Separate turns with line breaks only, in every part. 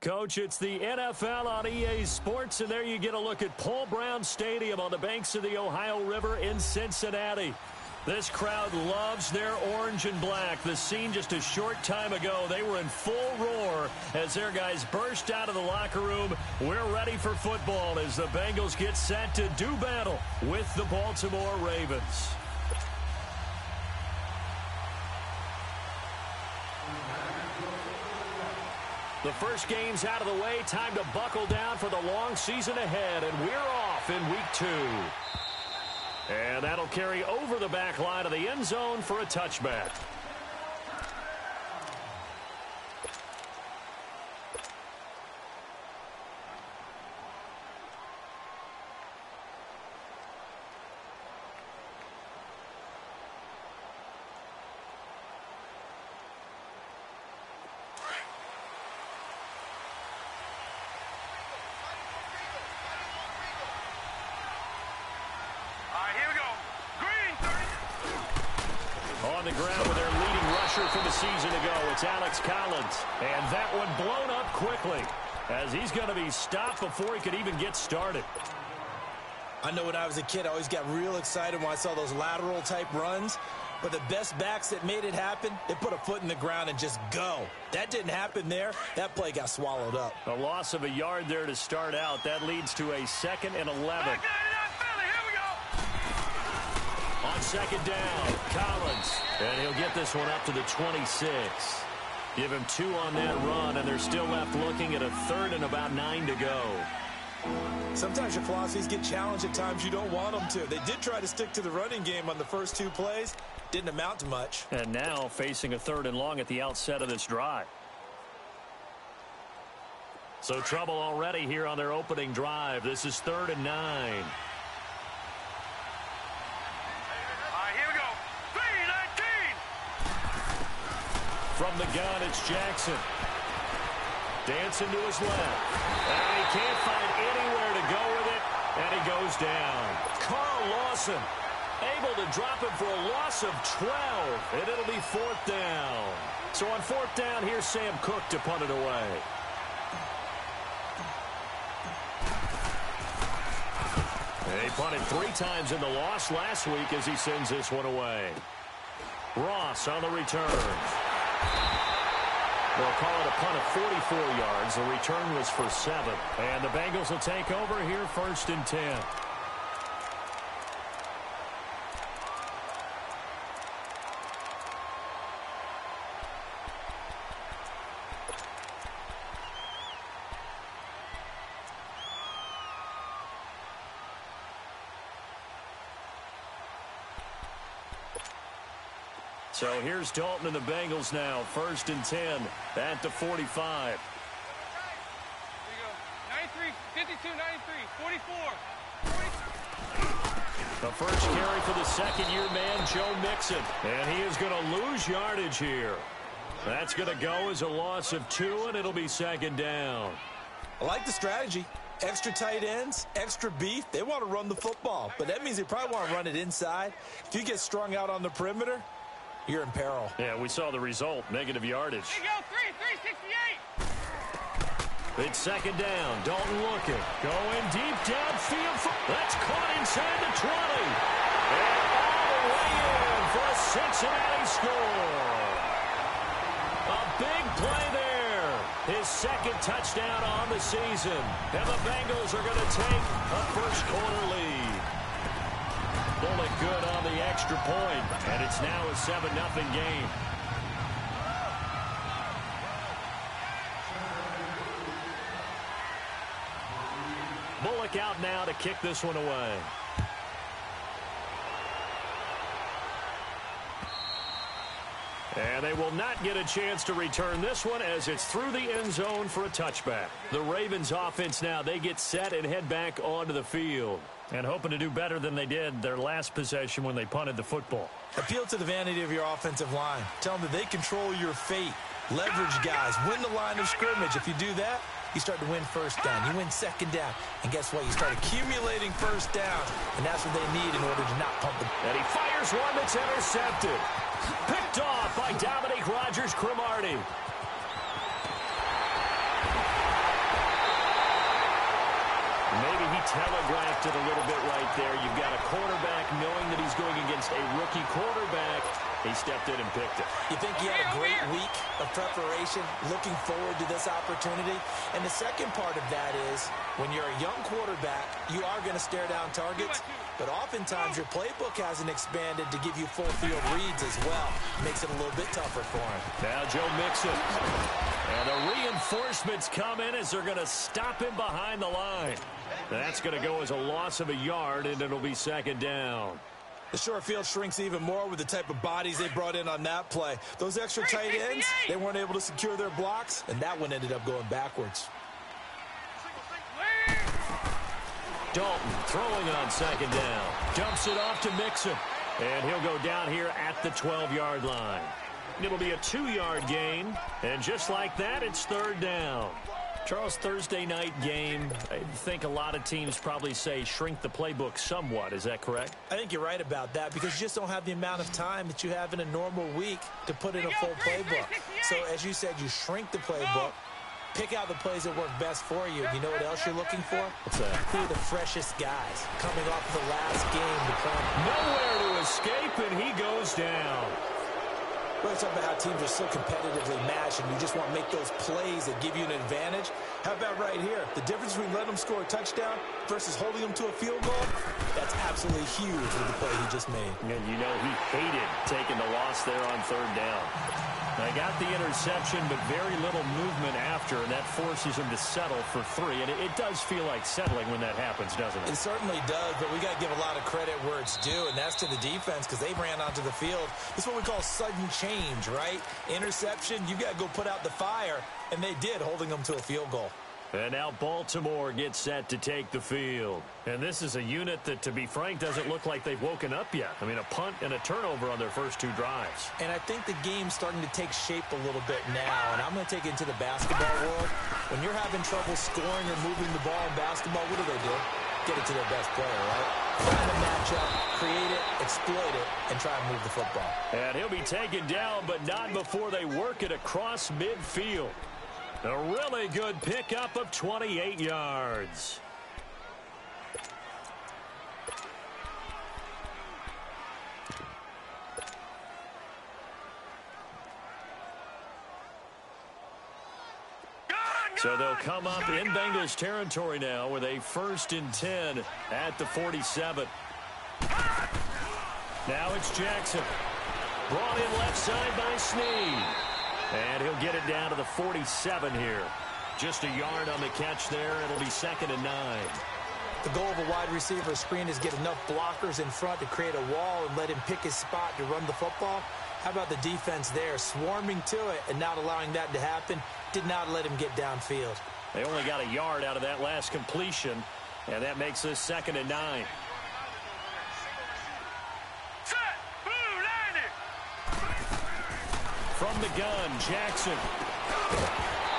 Coach, it's the NFL on EA Sports, and there you get a look at Paul Brown Stadium on the banks of the Ohio River in Cincinnati. This crowd loves their orange and black. The scene just a short time ago, they were in full roar as their guys burst out of the locker room. We're ready for football as the Bengals get set to do battle with the Baltimore Ravens. The first game's out of the way. Time to buckle down for the long season ahead, and we're off in week 2. And that'll carry over the back line of the end zone for a touchback. On the ground with their leading rusher from the season ago, it's Alex Collins. And that one blown up quickly as he's going to be stopped before he could even get started.
I know when I was a kid, I always got real excited when I saw those lateral-type runs. But the best backs that made it happen, they put a foot in the ground and just go. That didn't happen there. That play got swallowed up.
A loss of a yard there to start out. That leads to a 2nd and 11. On second down, Collins. And he'll get this one up to the 26. Give him 2 on that run, and they're still left looking at a 3rd and about 9 to go.
Sometimes your philosophies get challenged at times you don't want them to. They did try to stick to the running game on the first 2 plays. Didn't amount to much.
And now facing a 3rd and long at the outset of this drive. So trouble already here on their opening drive. This is 3rd and 9. From the gun, it's Jackson. Dancing to his left. And he can't find anywhere to go with it, and he goes down. Carl Lawson able to drop him for a loss of 12, and it'll be 4th down. So on 4th down, here's Sam Cook to punt it away. And he punted 3 times in the loss last week as he sends this one away. Ross on the return. They'll call it a punt of 44 yards. The return was for 7. And the Bengals will take over here 1st and 10. So here's Dalton and the Bengals now. 1st and 10 at the 45.
Here we go. 93, 52, 93, 44.
The first carry for the second-year man, Joe Mixon. And he is going to lose yardage here. That's going to go as a loss of 2, and it'll be 2nd down.
I like the strategy. Extra tight ends, extra beef. They want to run the football, but that means they probably want to run it inside. If you get strung out on the perimeter, you're in peril.
Yeah, we saw the result, negative yardage.
There you go, 368.
It's 2nd down. Dalton looking. Going deep downfield. That's caught inside the 20. And all the way in for a Cincinnati score. A big play there. His 2nd touchdown on the season. And the Bengals are going to take a first-quarter lead. Bullock good on the extra point, and it's now a 7-0 game. Bullock out now to kick this one away. And they will not get a chance to return this one as it's through the end zone for a touchback. The Ravens offense now, they get set and head back onto the field. And hoping to do better than they did their last possession when they punted the football.
Appeal to the vanity of your offensive line. Tell them that they control your fate. Leverage guys. Win the line of scrimmage. If you do that, you start to win 1st down. You win 2nd down. And guess what? You start accumulating 1st downs. And that's what they need in order to not pump them.
And he fires one that's intercepted. Picked off by Dominique Rodgers-Cromartie. Maybe he telegraphed it a little bit right there. You've got a quarterback knowing that he's going against a rookie quarterback. He stepped in and picked it.
You think he had a great week of preparation, looking forward to this opportunity? And the second part of that is, when you're a young quarterback, you are going to stare down targets, but oftentimes your playbook hasn't expanded to give you full field reads as well. Makes it a little bit tougher for him.
Now Joe Mixon. And the reinforcements come in as they're going to stop him behind the line. That's going to go as a loss of a yard, and it'll be second down.
The short field shrinks even more with the type of bodies they brought in on that play. Those extra tight ends, they weren't able to secure their blocks, and that one ended up going backwards.
Dalton throwing on second down. Dumps it off to Mixon. And he'll go down here at the 12-yard line. It'll be a 2-yard gain. And just like that, it's third down. Charles, Thursday night game, I think a lot of teams probably say shrink the playbook somewhat. Is that correct?
I think you're right about that because you just don't have the amount of time that you have in a normal week to put in a full playbook. So, as you said, you shrink the playbook, pick out the plays that work best for you. You know what else you're looking for? Who are the freshest guys coming off the last game to play?
Nowhere to escape, and he goes down.
We're talking about how teams are so competitively matched, and you just want to make those plays that give you an advantage. How about right here? The difference between letting them score a touchdown versus holding them to a field goal, that's absolutely huge with the play he just made.
And you know he hated taking the loss there on third down. They got the interception, but very little movement after, and that forces him to settle for 3. And it does feel like settling when that happens, doesn't it?
It certainly does, but we got to give a lot of credit where it's due, and that's to the defense because they ran onto the field. This is what we call sudden change, right? Interception, you got to go put out the fire, and they did, holding them to a field goal.
And now Baltimore gets set to take the field. And this is a unit that, to be frank, doesn't look like they've woken up yet. I mean, a punt and a turnover on their first 2 drives.
And I think the game's starting to take shape a little bit now, and I'm going to take it into the basketball world. When you're having trouble scoring or moving the ball in basketball, what do? Get it to their best player, right? Find a matchup, create it, exploit it, and try and move the football.
And he'll be taken down, but not before they work it across midfield. A really good pickup of 28 yards. So they'll come up in Bengals territory now with a 1st and 10 at the 47. Now it's Jackson. Brought in left side by Snead. And he'll get it down to the 47 here. Just a yard on the catch there. It'll be 2nd and 9.
The goal of a wide receiver screen is get enough blockers in front to create a wall and let him pick his spot to run the football. How about the defense there? Swarming to it and not allowing that to happen. Did not let him get downfield.
They only got a yard out of that last completion, and that makes this 2nd and 9. From the gun, Jackson.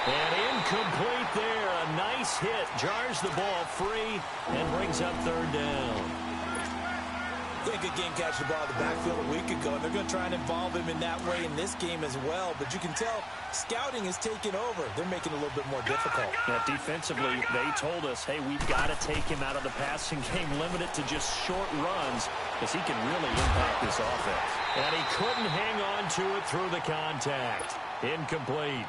And incomplete there. A nice hit. Jars the ball free and brings up 3rd down.
He had a good game catching the ball in the backfield a week ago, and they're going to try and involve him in that way in this game as well. But you can tell scouting is taking over. They're making it a little bit more difficult.
Yeah, defensively, they told us, hey, we've got to take him out of the passing game, limit it to just short runs, because he can really impact this offense. And he couldn't hang on to it through the contact. Incomplete.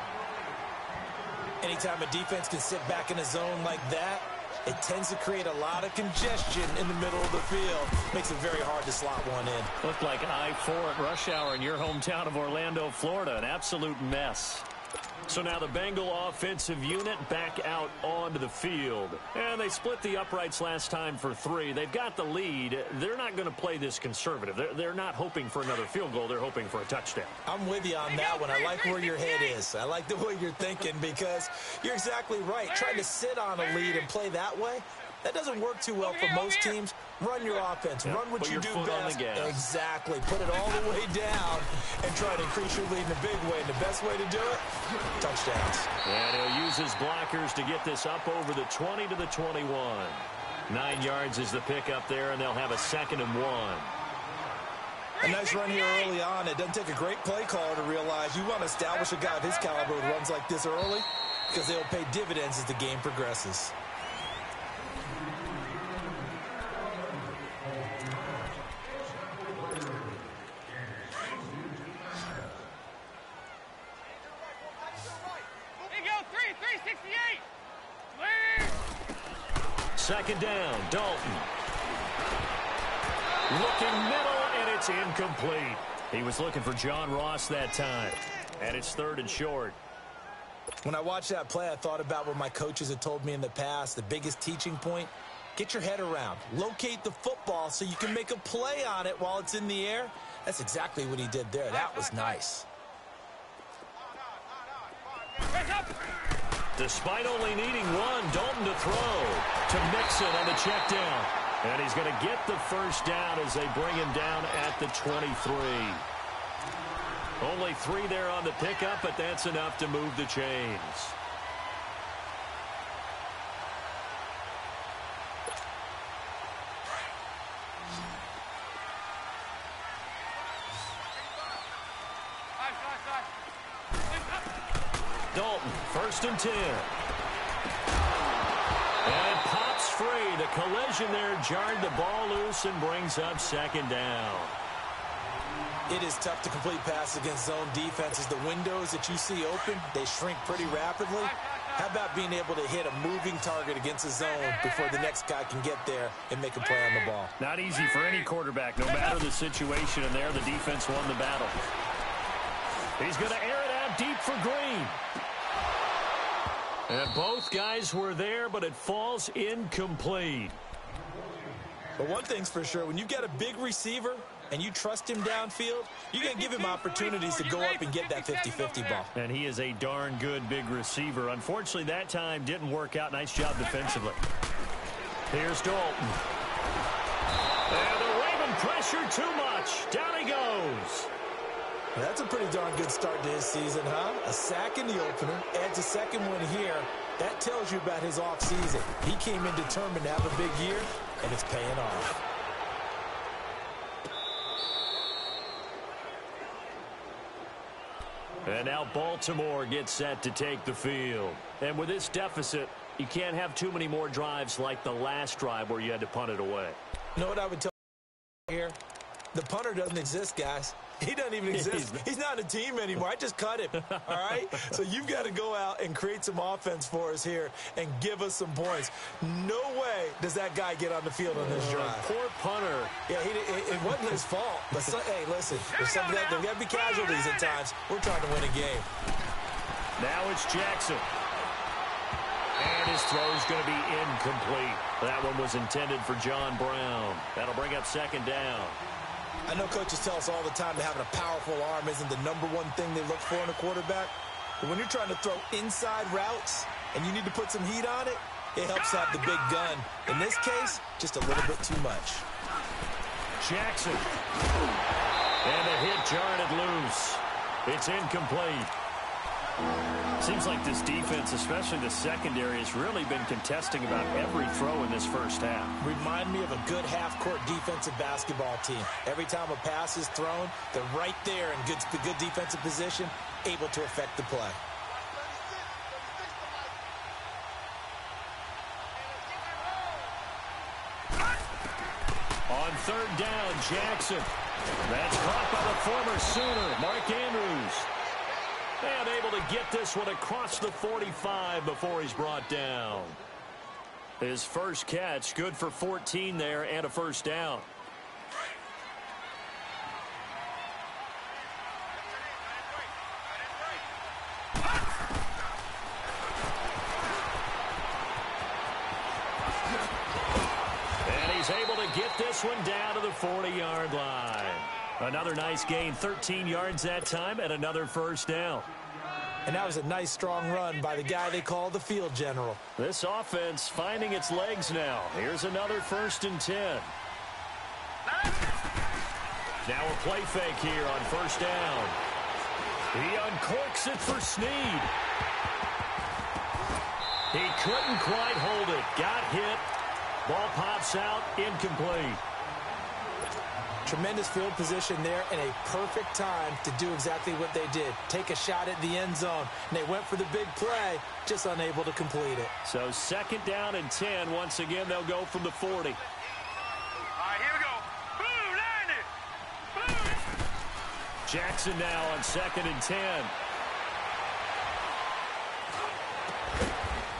Anytime a defense can sit back in a zone like that, it tends to create a lot of congestion in the middle of the field. Makes it very hard to slot one in.
Looked like I-4 at rush hour in your hometown of Orlando, Florida. An absolute mess. So now the Bengal offensive unit back out onto the field. And they split the uprights last time for 3. They've got the lead. They're not going to play this conservative. They're not hoping for another field goal. They're hoping for a touchdown.
I'm with you on that one. I like where your head is. I like the way you're thinking because you're exactly right. Trying to sit on a lead and play that way, that doesn't work too well for most teams. Run your offense. Run what you do best. Exactly. Put it all the way down and try to increase your lead in a big way. And the best way to do it, touchdowns.
And he'll use his blockers to get this up over the 20 to the 21. 9 yards is the pickup there, and they'll have a 2nd and 1.
A nice run here early on. It doesn't take a great play caller to realize you want to establish a guy of his caliber with runs like this early because they'll pay dividends as the game progresses.
second down. Dalton. Looking middle, and it's incomplete. He was looking for John Ross that time. And it's 3rd and short.
When I watched that play, I thought about what my coaches had told me in the past. The biggest teaching point, get your head around. Locate the football so you can make a play on it while it's in the air. That's exactly what he did there. That was nice.
Despite only needing one, Dalton to throw to Mixon on the check down. And he's going to get the first down as they bring him down at the 23. Only 3 there on the pickup, but that's enough to move the chains. Dalton, 1st and 10. And it pops free. The collision there jarred the ball loose and brings up 2nd down.
It is tough to complete passes against zone defenses. The windows that you see open, they shrink pretty rapidly. How about being able to hit a moving target against a zone before the next guy can get there and make a play on the ball?
Not easy for any quarterback, no matter the situation, and there the defense won the battle. He's going to air it out deep for Green. And both guys were there, but it falls incomplete.
But one thing's for sure, when you've got a big receiver and you trust him downfield, you're going to give him opportunities to go up and get that 50-50 ball.
And he is a darn good big receiver. Unfortunately, that time didn't work out. Nice job defensively. Here's Dalton. And the Raven pressure too much. Down he goes.
That's a pretty darn good start to his season, huh? A sack in the opener, adds a second one here. That tells you about his offseason. He came in determined to have a big year, and it's paying off.
And now Baltimore gets set to take the field. And with this deficit, you can't have too many more drives like the last drive where you had to punt it away.
You know what I would tell you here? The punter doesn't exist, guys. He doesn't even exist. He's not a team anymore. I just cut him, all right? So you've got to go out and create some offense for us here and give us some points. No way does that guy get on the field on this drive.
Poor punter.
Yeah, it wasn't his fault. But hey, listen, there's got to be casualties at times. We're trying to win a game.
Now it's Jackson. And his throw's going to be incomplete. That one was intended for John Brown. That'll bring up 2nd down.
I know coaches tell us all the time that having a powerful arm isn't the #1 thing they look for in a quarterback. But when you're trying to throw inside routes and you need to put some heat on it, it helps have the big gun. In this case, just a little bit too much.
Jackson. And the hit jarred it loose. It's incomplete. Seems like this defense, especially the secondary, has really been contesting about every throw in this first half.
Remind me of a good half-court defensive basketball team. Every time a pass is thrown, they're right there in good defensive position, able to affect the play.
On 3rd down, Jackson. That's caught by the former Sooner, Mark Andrews. And able to get this one across the 45 before he's brought down. His first catch, good for 14 there and a first down. And he's able to get this one down to the 40-yard line. Another nice gain, 13 yards that time, and another first down.
And that was a nice, strong run by the guy they call the field general.
This offense finding its legs now. Here's another 1st and 10. Now a play fake here on 1st down. He uncorks it for Snead. He couldn't quite hold it. Got hit. Ball pops out, incomplete.
Tremendous field position there and a perfect time to do exactly what they did. Take a shot at the end zone. And they went for the big play, just unable to complete it.
So 2nd down and 10. Once again, they'll go from the 40.
All right, here we go. Boom, 90. Boom.
Jackson now on 2nd and 10.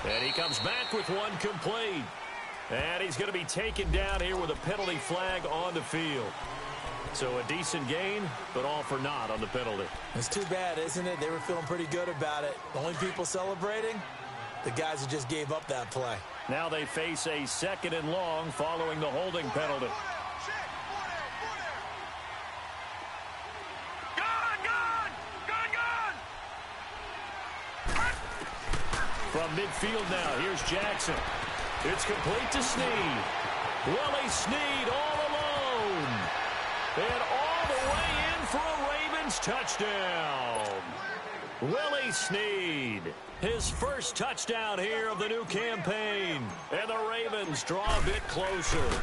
And he comes back with one complete. And he's going to be taken down here with a penalty flag on the field. So a decent gain, but all for naught on the penalty.
It's too bad, isn't it? They were feeling pretty good about it. The only people celebrating, the guys who just gave up that play.
Now they face a 2nd and long following the holding penalty. From midfield now, here's Jackson. It's complete to Snead. Willie Snead all alone. And all the way in for a Ravens touchdown. Willie Snead, his first touchdown here of the new campaign. And the Ravens draw a bit closer.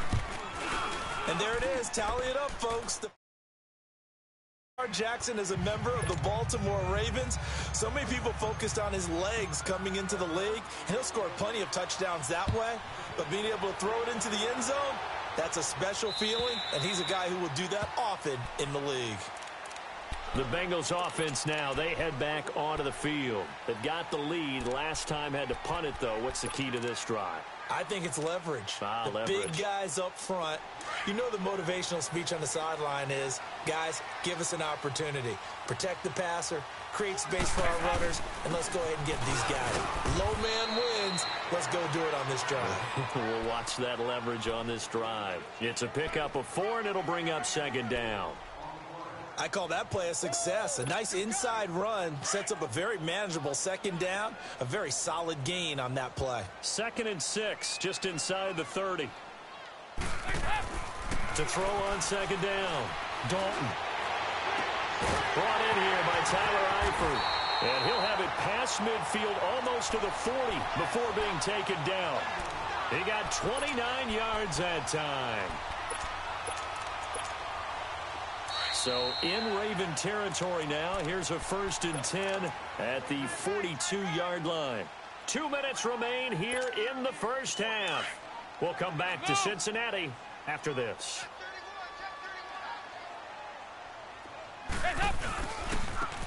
And there it is. Tally it up, folks. Jackson is a member of the Baltimore Ravens. So many people focused on his legs coming into the league, and he'll score plenty of touchdowns that way. But being able to throw it into the end zone, that's a special feeling, and he's a guy who will do that often in the league.
The Bengals offense now, they head back onto the field. They've got the lead. Last time had to punt it, though. What's the key to this drive?
I think it's leverage. The big guys up front. You know the motivational speech on the sideline is, guys, give us an opportunity. Protect the passer, create space for our runners, and let's go ahead and get these guys. Low man wins. Let's go do it on this drive.
We'll watch that leverage on this drive. It's a pickup of 4, and it'll bring up 2nd down.
I call that play a success. A nice inside run sets up a very manageable 2nd down. A very solid gain on that play.
2nd and 6, just inside the 30. To throw on 2nd down, Dalton. Brought in here by Tyler Eifert. And he'll have it past midfield almost to the 40 before being taken down. He got 29 yards that time. So in Raven territory now. Here's a 1st and 10 at the 42-yard line. 2 minutes remain here in the first half. We'll come back to Cincinnati after this.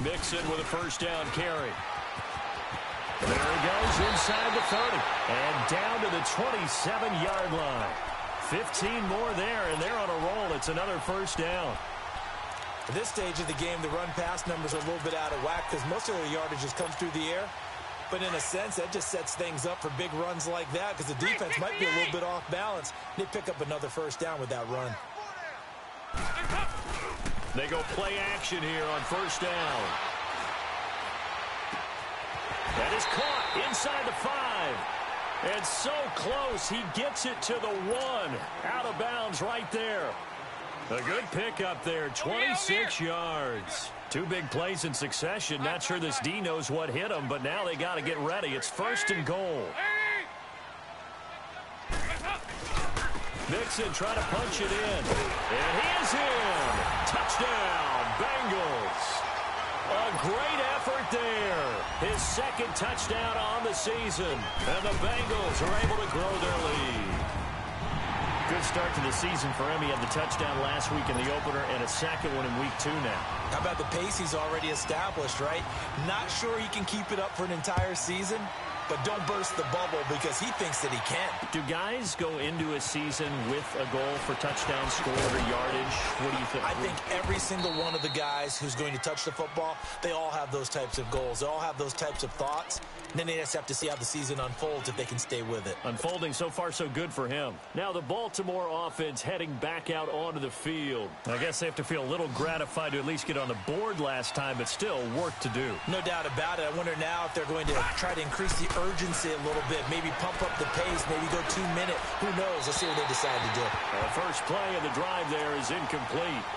Mixon with a 1st down carry. There he goes inside the 30 and down to the 27-yard line. 15 more there, and they're on a roll. It's another 1st down.
At this stage of the game, the run-pass numbers are a little bit out of whack because most of the yardage just comes through the air. But in a sense, that just sets things up for big runs like that because the defense might be a little bit off balance. They pick up another 1st down with that run.
They go play action here on 1st down. That is caught inside the 5. And so close, he gets it to the 1. Out of bounds right there. A good pickup there, 26 yards. 2 big plays in succession. Not sure this D knows what hit him, but now they got to get ready. It's 1st and goal. Mixon trying to punch it in. And he is in. Touchdown, Bengals. A great effort there. His 2nd touchdown on the season. And the Bengals are able to grow their lead. Good start to the season for him. He had the touchdown last week in the opener and a 2nd one in week 2 now.
How about the pace he's already established, right? Not sure he can keep it up for an entire season, but don't burst the bubble because he thinks that he can.
Do guys go into a season with a goal for touchdown scored or yardage? What do you think?
I think every single one of the guys who's going to touch the football, they all have those types of goals. They all have those types of thoughts. And then they just have to see how the season unfolds if they can stay with it.
Unfolding so far so good for him. Now the Baltimore offense heading back out onto the field. I guess they have to feel a little gratified to at least get on the board last time, but still work to do.
No doubt about it. I wonder now if they're going to try to increase the urgency a little bit, maybe pump up the pace, maybe go 2 minute. Who knows? Let's see what they decide to do.
The first play of the drive there is incomplete.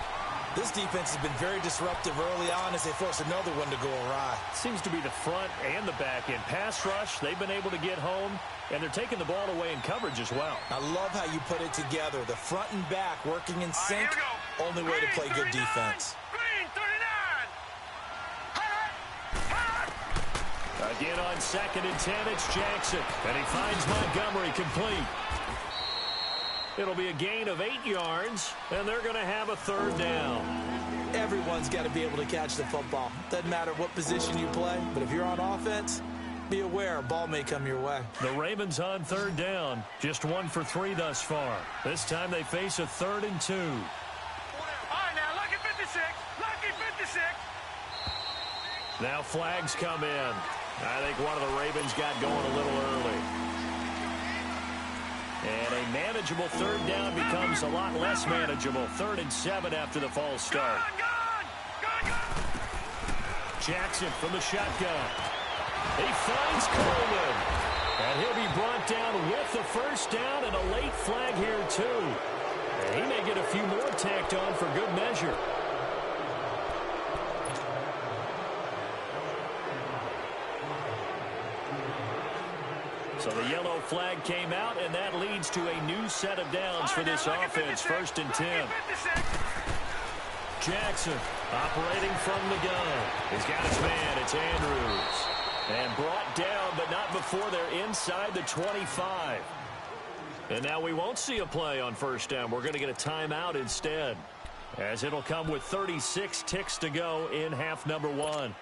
This defense has been very disruptive early on as they force another one to go awry.
Seems to be the front and the back end. Pass rush, they've been able to get home, and they're taking the ball away in coverage as well.
I love how you put it together. The front and back working in sync. Only way to play good defense.
Again on 2nd and 10, it's Jackson. And he finds Montgomery complete. It'll be a gain of 8 yards, and they're going to have a 3rd down.
Everyone's got to be able to catch the football. Doesn't matter what position you play, but if you're on offense, be aware, a ball may come your way.
The Ravens on third down. Just 1 for 3 thus far. This time they face a 3rd and 2.
All right, now, lucky 56. Lucky 56.
Now flags come in. I think one of the Ravens got going a little early. And a manageable 3rd down becomes a lot less manageable. 3rd and 7 after the false start. Jackson from the shotgun. He finds Coleman. And he'll be brought down with the first down and a late flag here, too. And he may get a few more tacked on for good measure. So the yellow flag came out, and that leads to a new set of downs for this offense. 1st and 10. Jackson operating from the gun. He's got his man. It's Andrews. And brought down, but not before they're inside the 25. And now we won't see a play on 1st down. We're going to get a timeout instead, as it'll come with 36 ticks to go in half number 1.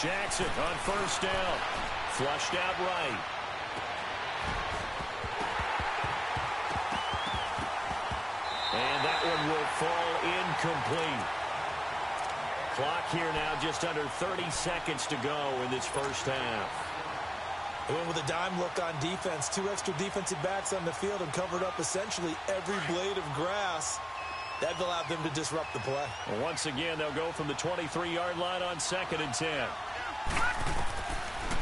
Jackson on 1st down. Flushed out right. And that one will fall incomplete. Clock here now just under 30 seconds to go in this first half.
They went with a dime look on defense. 2 extra defensive backs on the field and covered up essentially every blade of grass. That allowed them to disrupt the play.
Well, once again, they'll go from the 23-yard line on 2nd and 10.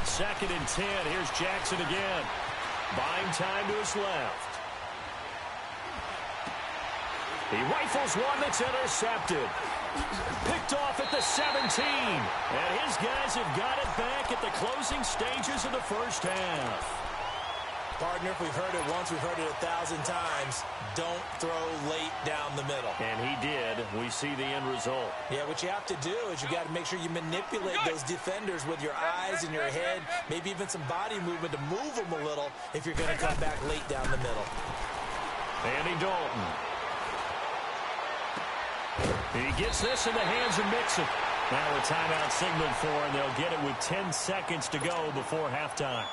2nd and 10. Here's Jackson again. Buying time to his left. He rifles one that's intercepted. Picked off at the 17. And his guys have got it back at the closing stages of the first half.
Partner, if we've heard it once, we've heard it 1,000 times. Don't throw late down the middle.
And he did. We see the end result.
Yeah, what you have to do is you got to make sure you manipulate those defenders with your eyes and your head, maybe even some body movement to move them a little if you're going to come back late down the middle.
Andy Dalton. He gets this in the hands of Mixon. Now a timeout signaled for, and they'll get it with 10 seconds to go before halftime.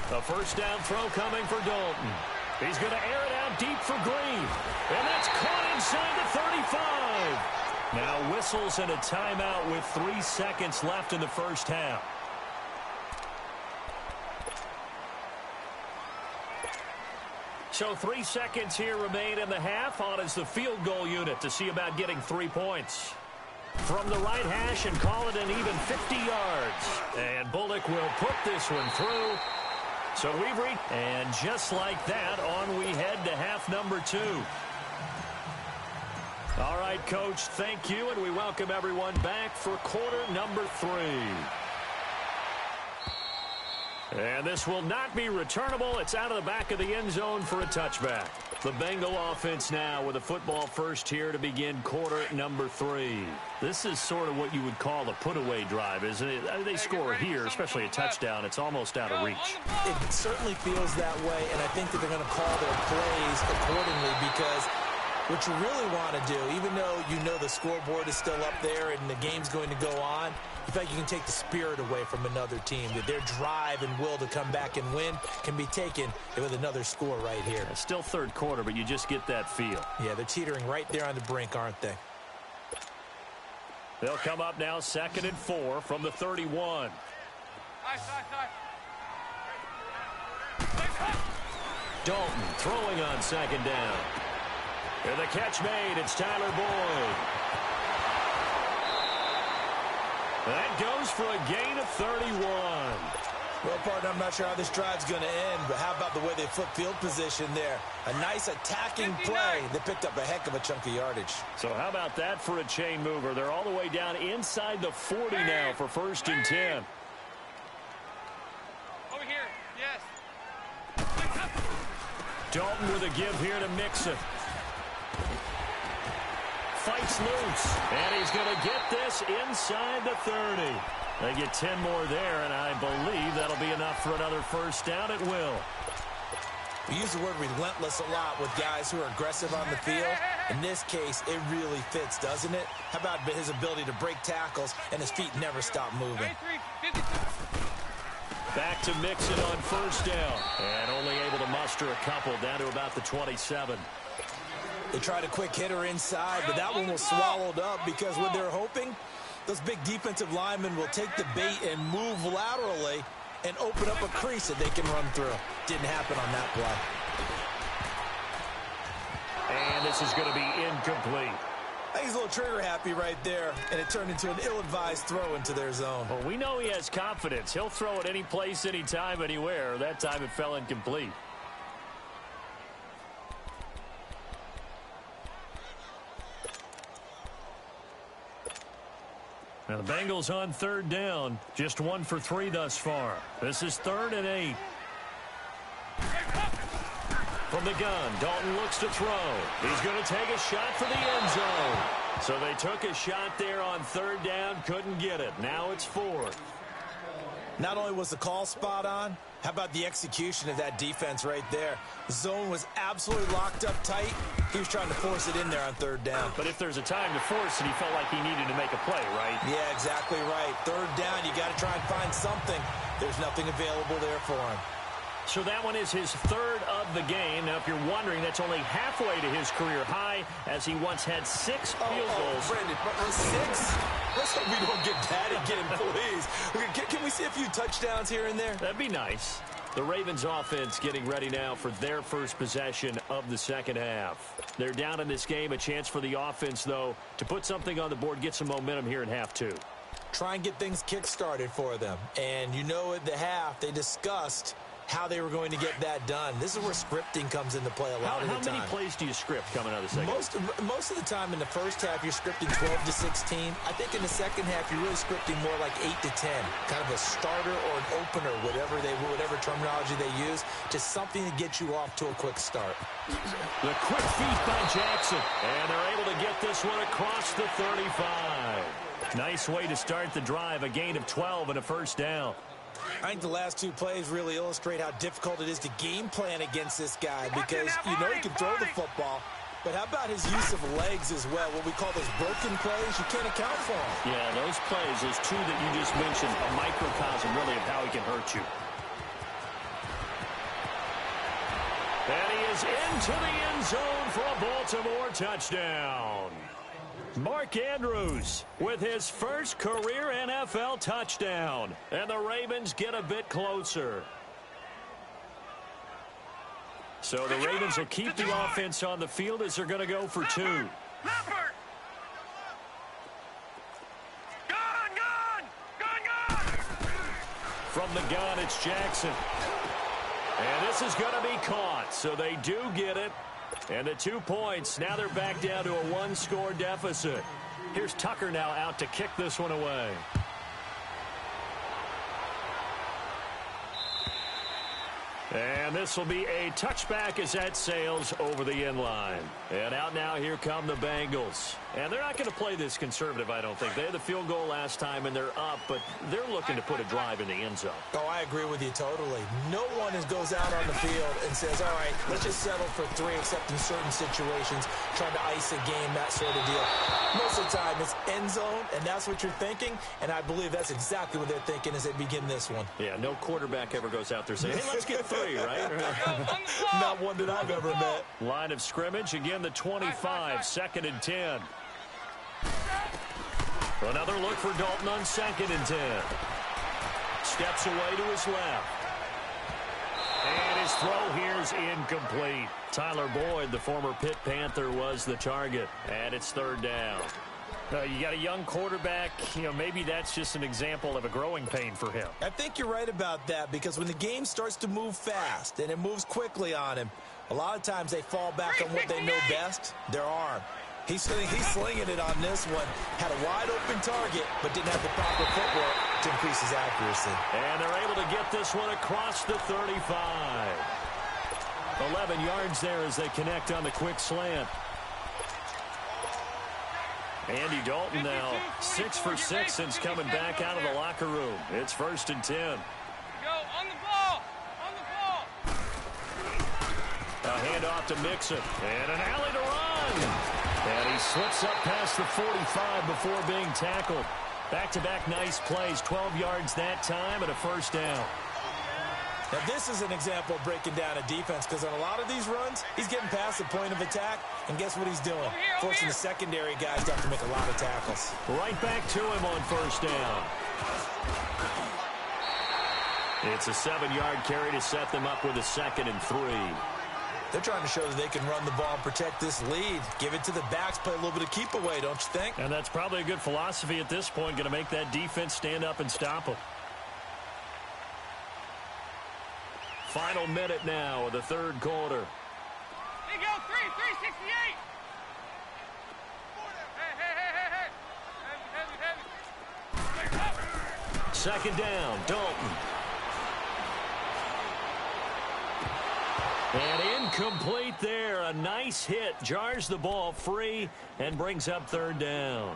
A 1st down throw coming for Dalton. He's going to air it out deep for Green. And that's caught inside the 35. Now whistles and a timeout with 3 seconds left in the first half. So 3 seconds here remain in the half. On is the field goal unit to see about getting 3 points. From the right hash and call it an even 50 yards. And Bullock will put this one through. So we've reached, and just like that, on we head to half number 2. All right, Coach, thank you, and we welcome everyone back for quarter number 3. And this will not be returnable. It's out of the back of the end zone for a touchback. The Bengal offense now with a football first here to begin quarter number 3. This is sort of what you would call a put-away drive, isn't it? They score here, especially a touchdown. It's almost out of reach.
It certainly feels that way, and I think that they're going to call their plays accordingly because what you really want to do, even though you know the scoreboard is still up there and the game's going to go on, in fact, you can take the spirit away from another team. That their drive and will to come back and win can be taken with another score right here.
It's still third quarter, but you just get that feel.
Yeah, they're teetering right there on the brink, aren't they?
They'll come up now 2nd and 4 from the 31. Dalton throwing on 2nd down. And the catch made. It's Tyler Boyd. That goes for a gain of 31.
Well, partner, I'm not sure how this drive's going to end, but how about the way they flip field position there? A nice attacking play. They picked up a heck of a chunk of yardage.
So how about that for a chain mover? They're all the way down inside the 40 now for 1st and 10.
Over here, yes.
Dalton with a give here to Mixon. fights loose. And he's going to get this inside the 30. They get 10 more there, and I believe that'll be enough for another first down. It will.
We use the word relentless a lot with guys who are aggressive on the field. In this case, it really fits, doesn't it? How about his ability to break tackles and his feet never stop moving?
Back to Mixon on first down. And only able to muster a couple down to about the 27.
They tried a quick hitter inside, but that one was swallowed up because what they're hoping, those big defensive linemen will take the bait and move laterally and open up a crease that they can run through. Didn't happen on that play.
And this is going to be incomplete.
I think he's a little trigger happy right there, and it turned into an ill-advised throw into their zone.
Well, we know he has confidence. He'll throw it any place, anytime, anywhere. That time it fell incomplete. Now the Bengals on third down. Just 1 for 3 thus far. This is 3rd and 8. From the gun, Dalton looks to throw. He's going to take a shot for the end zone. So they took a shot there on third down, couldn't get it. Now it's 4th.
Not only was the call spot on, how about the execution of that defense right there? The zone was absolutely locked up tight. He was trying to force it in there on third down.
But if there's a time to force it, he felt like he needed to make a play, right?
Yeah, exactly right. Third down, you got to try and find something. There's nothing available there for him.
So that one is his 3rd of the game. Now, if you're wondering, that's only halfway to his career high, as he once had 6 field goals.
Brandon, 6? Let's hope we don't get that again, please. Can we see a few touchdowns here and there?
That'd be nice. The Ravens offense getting ready now for their first possession of the second half. They're down in this game. A chance for the offense, though, to put something on the board, get some momentum here in half 2.
Try and get things kick-started for them. And you know at the half, they discussed how they were going to get that done. This is where scripting comes into play a lot of the time.
How many plays do you script coming out of the second?
Most of the time in the first half, you're scripting 12 to 16. I think in the second half, you're really scripting more like 8 to 10. Kind of a starter or an opener, whatever terminology they use, just something to get you off to a quick start.
The quick feet by Jackson. And they're able to get this one across the 35. Nice way to start the drive. A gain of 12 and a first down.
I think the last 2 plays really illustrate how difficult it is to game plan against this guy because you know he can throw the football, but how about his use of legs as well? What we call those broken plays, you can't account for them.
Yeah, those plays, those 2 that you just mentioned, a microcosm really of how he can hurt you. And he is into the end zone for a Baltimore touchdown. Mark Andrews with his first career NFL touchdown. And the Ravens get a bit closer. So the Ravens will keep the offense on the field as they're going to go for 2.
Gun!
From the gun, it's Jackson. And this is going to be caught. So they do get it. And the 2 points, now they're back down to a 1-score deficit. Here's Tucker now out to kick this one away. And this will be a touchback as that sails over the end line. And out now, here come the Bengals. And they're not going to play this conservative, I don't think. They had the field goal last time, and they're up, but they're looking to put a drive in the end zone.
Oh, I agree with you totally. No one goes out on the field and says, all right, let's just settle for 3, except in certain situations, trying to ice a game, that sort of deal. Most of the time, it's end zone, and that's what you're thinking, and I believe that's exactly what they're thinking as they begin this one.
Yeah, no quarterback ever goes out there saying, hey, let's get 3, right?
Not one that I've ever met.
Line of scrimmage, again the 25, 2nd and 10. Another look for Dalton on 2nd and 10. Steps away to his left. And his throw here's incomplete. Tyler Boyd, the former Pitt Panther, was the target. And it's 3rd down. You got a young quarterback, maybe that's just an example of a growing pain for him.
I think you're right about that because when the game starts to move fast and it moves quickly on him, a lot of times they fall back on what they know best, their arm. He's slinging it on this one. Had a wide open target, but didn't have the proper footwork to increase his accuracy.
And they're able to get this one across the 35. 11 yards there as they connect on the quick slant. Andy Dalton now 6 for 6 since coming back out of the locker room. It's 1st and 10.
Go on the ball. On the ball.
A handoff to Mixon. And an alley to run. And he slips up past the 45 before being tackled. Back-to-back nice plays. 12 yards that time and a 1st down.
Now, this is an example of breaking down a defense because on a lot of these runs, he's getting past the point of attack, and guess what he's doing? Forcing the secondary guys to have to make a lot of tackles.
Right back to him on 1st down. It's a 7-yard carry to set them up with a 2nd and 3.
They're trying to show that they can run the ball and protect this lead. Give it to the backs, play a little bit of keep away, don't you think?
And that's probably a good philosophy at this point, going to make that defense stand up and stop them. Final minute now of the 3rd quarter.
There you go, 368. Hey.
2nd down, Dalton. And incomplete there. A nice hit. Jars the ball free and brings up 3rd down.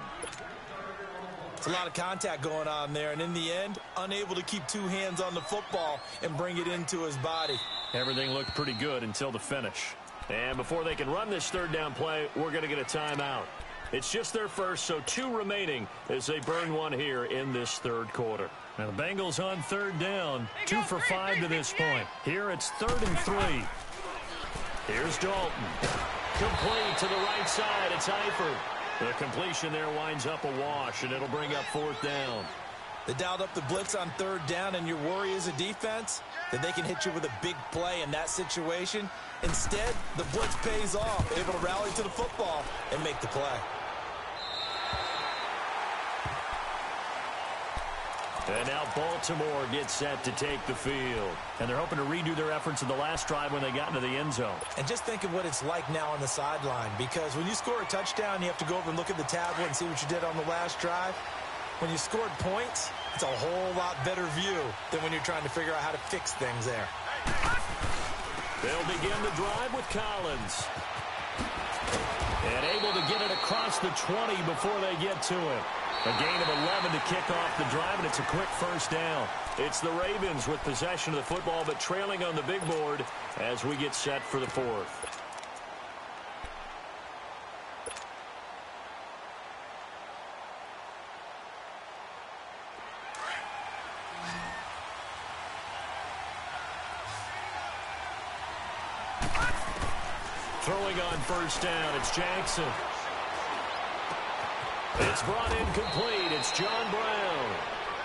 It's a lot of contact going on there, and in the end, unable to keep 2 hands on the football and bring it into his body.
Everything looked pretty good until the finish. And before they can run this 3rd down play, we're going to get a timeout. It's just their first, so 2 remaining as they burn one here in this 3rd quarter. Now the Bengals on 3rd down, 2 for 5 to this point. Here it's 3rd and 3. Here's Dalton. Complete to the right side. It's Eifert. The completion there winds up a wash, and it'll bring up 4th down.
They dialed up the blitz on 3rd down, and your worry as a defense that they can hit you with a big play in that situation. Instead, the blitz pays off, able to rally to the football and make the play.
And now Baltimore gets set to take the field. And they're hoping to redo their efforts in the last drive when they got into the end zone.
And just think of what it's like now on the sideline, because when you score a touchdown, you have to go over and look at the tablet and see what you did on the last drive. When you scored points, it's a whole lot better view than when you're trying to figure out how to fix things there.
They'll begin the drive with Collins. And able to get it across the 20 before they get to it. A gain of 11 to kick off the drive, and it's a quick 1st down. It's the Ravens with possession of the football, but trailing on the big board as we get set for the 4th. Throwing on 1st down, it's Jackson. It's brought in complete. It's John Brown.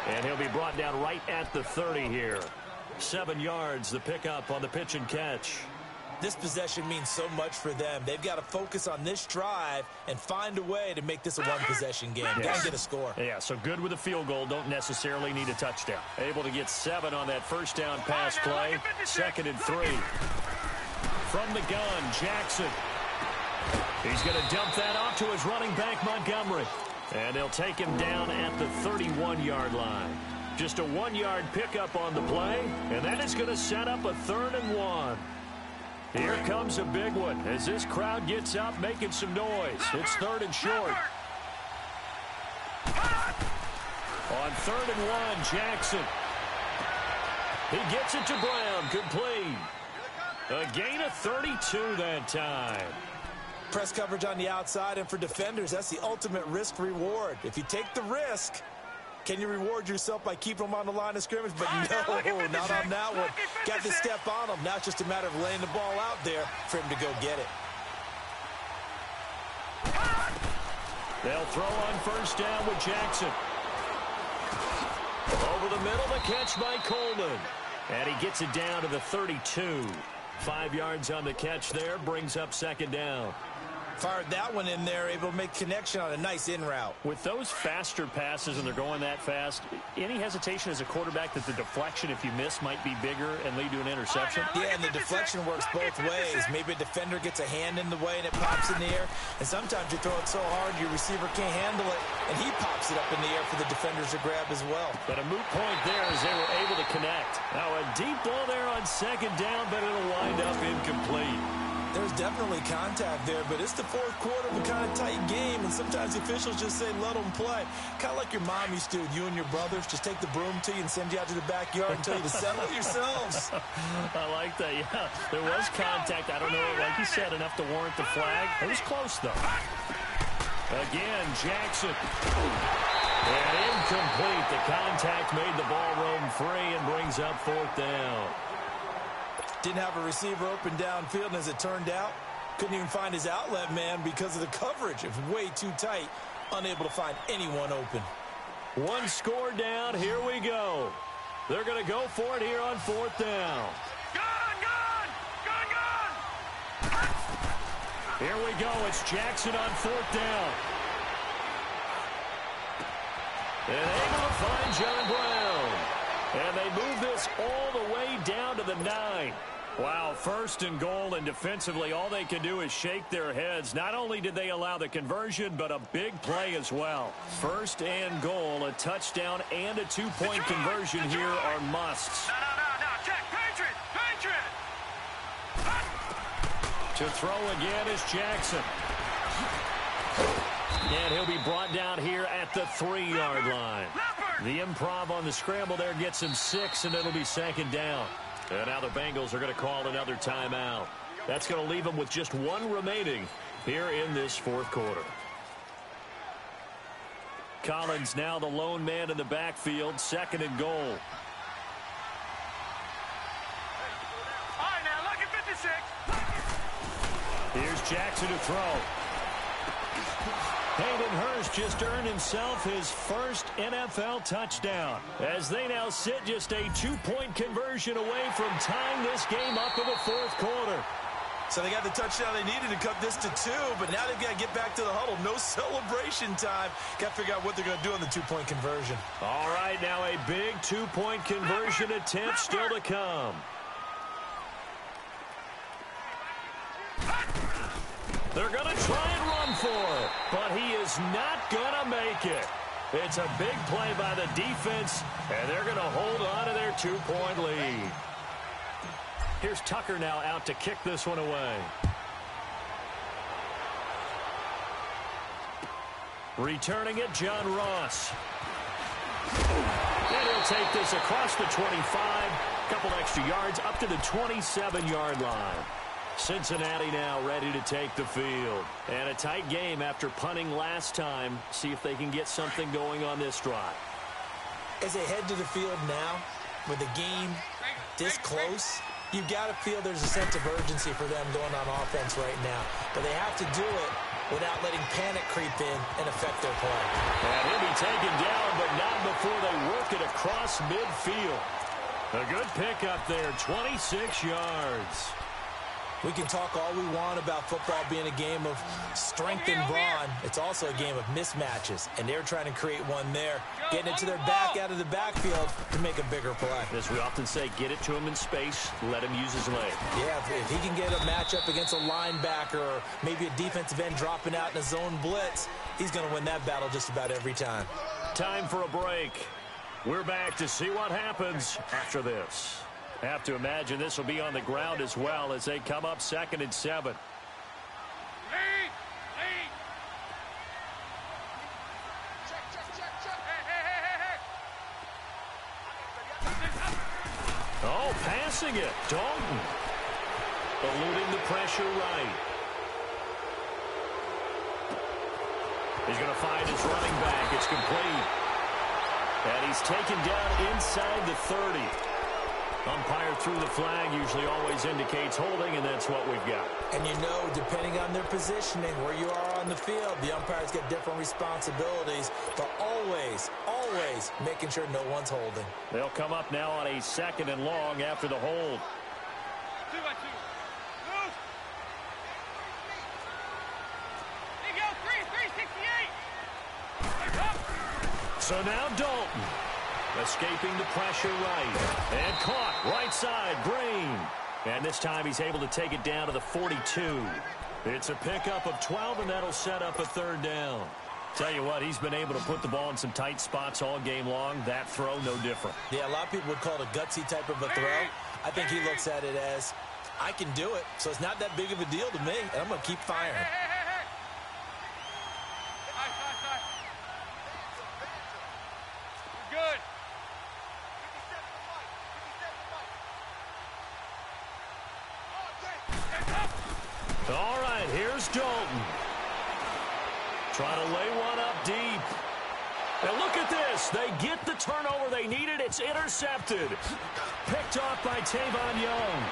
And he'll be brought down right at the 30 here. 7 yards, the pickup on the pitch and catch.
This possession means so much for them. They've got to focus on this drive and find a way to make this a one-possession game.
Yes.
Got to get a score.
Yeah, so good with a field goal. Don't necessarily need a touchdown. Able to get 7 on that 1st down pass play. 2nd and 3. From the gun, Jackson. He's going to dump that off to his running back, Montgomery. And they'll take him down at the 31-yard line. Just a 1-yard pickup on the play, and that is going to set up a 3rd and 1. Here comes a big one as this crowd gets up making some noise. It's 3rd and short. On 3rd and 1, Jackson. He gets it to Brown, complete. A gain of 32 that time.
Press coverage on the outside, and for defenders, that's the ultimate risk-reward. If you take the risk, can you reward yourself by keeping them on the line of scrimmage? But no, not on that one. Got to step on them. Now it's just a matter of laying the ball out there for him to go get it.
They'll throw on 1st down with Jackson. Over the middle, the catch by Coleman. And he gets it down to the 32. 5 yards on the catch there, brings up 2nd down.
Fired that one in there, able to make connection on a nice in route.
With those faster passes and they're going that fast, any hesitation as a quarterback that the deflection, if you miss, might be bigger and lead to an interception?
Yeah, and the deflection works both ways. Maybe a defender gets a hand in the way and it pops in the air. And sometimes you throw it so hard your receiver can't handle it, and he pops it up in the air for the defenders to grab as well.
But a moot point there as they were able to connect. Now a deep ball there on 2nd down, but it'll wind up incomplete.
There's definitely contact there, but it's the fourth quarter of a kind of tight game, and sometimes the officials just say, let them play. Kind of like your mom used to with you and your brothers. Just take the broom to you and send you out to the backyard and tell you to settle yourselves.
I like that, yeah. There was contact. I don't know, like you said, enough to warrant the flag. It was close, though. Again, Jackson. And incomplete. The contact made the ball roam free and brings up fourth down.
Didn't have a receiver open downfield, and as it turned out, couldn't even find his outlet man because of the coverage. It was way too tight, unable to find anyone open.
One score down. Here we go. They're going to go for it here on fourth down.
Gone!
Here we go. It's Jackson on fourth down. And able to find John Brown. And they move this all the way down to the 9. Wow, first and goal, and defensively all they can do is shake their heads. Not only did they allow the conversion, but a big play as well. First and goal, a touchdown and a two-point conversion here are musts.
No, check, Patriot!
To throw again is Jackson. And he'll be brought down here at the 3-yard line. The improv on the scramble there gets him 6, and it'll be second down. And now the Bengals are going to call another timeout. That's going to leave them with just one remaining here in this fourth quarter. Collins now the lone man in the backfield, second and goal.
All right, now, look at 56.
Here's Jackson to throw. Hayden Hurst just earned himself his first NFL touchdown, as they now sit just a two-point conversion away from tying this game up in the fourth quarter.
So they got the touchdown they needed to cut this to 2, but now they've got to get back to the huddle. No celebration time. Got to figure out what they're going to do on the two-point conversion.
All right, now a big two-point conversion attempt still to come. They're going to try and run for it, but he is not going to make it. It's a big play by the defense, and they're going to hold on to their two-point lead. Here's Tucker now out to kick this one away. Returning it, John Ross. And he'll take this across the 25, couple extra yards up to the 27-yard line. Cincinnati now ready to take the field. And a tight game after punting last time. See if they can get something going on this drive.
As they head to the field now, with the game this close, you've got to feel there's a sense of urgency for them going on offense right now. But they have to do it without letting panic creep in and affect their play.
And he'll be taken down, but not before they work it across midfield. A good pickup there, 26 yards.
We can talk all we want about football being a game of strength and brawn. It's also a game of mismatches, and they're trying to create one there, getting it to their back out of the backfield to make a bigger play.
As we often say, get it to him in space, let him use his leg.
Yeah, if he can get a matchup against a linebacker or maybe a defensive end dropping out in a zone blitz, he's going to win that battle just about every time.
Time for a break. We're back to see what happens after this. Have to imagine this will be on the ground as well as they come up 2nd and 7.
Lead! Check. Hey.
Oh, passing it. Dalton. Eluding the pressure right. He's going to find his running back. It's complete. And he's taken down inside the 30. Umpire threw the flag, usually always indicates holding, and that's what we've got.
And you know, depending on their positioning, where you are on the field, the umpires get different responsibilities, but always making sure no one's holding.
They'll come up now on a 2nd and long after the hold.
2-2. Move! There you go, 368!
So now Dalton. Escaping the pressure right. And caught right side, Green. And this time he's able to take it down to the 42. It's a pickup of 12, and that'll set up a 3rd down. Tell you what, he's been able to put the ball in some tight spots all game long. That throw, no different.
Yeah, a lot of people would call it a gutsy type of a throw. I think he looks at it as I can do it, so it's not that big of a deal to me, and I'm going to keep firing.
Hey. Good.
All right, here's Dalton. Trying to lay one up deep. And look at this. They get the turnover they needed. It's intercepted. Picked off by Tavon Young.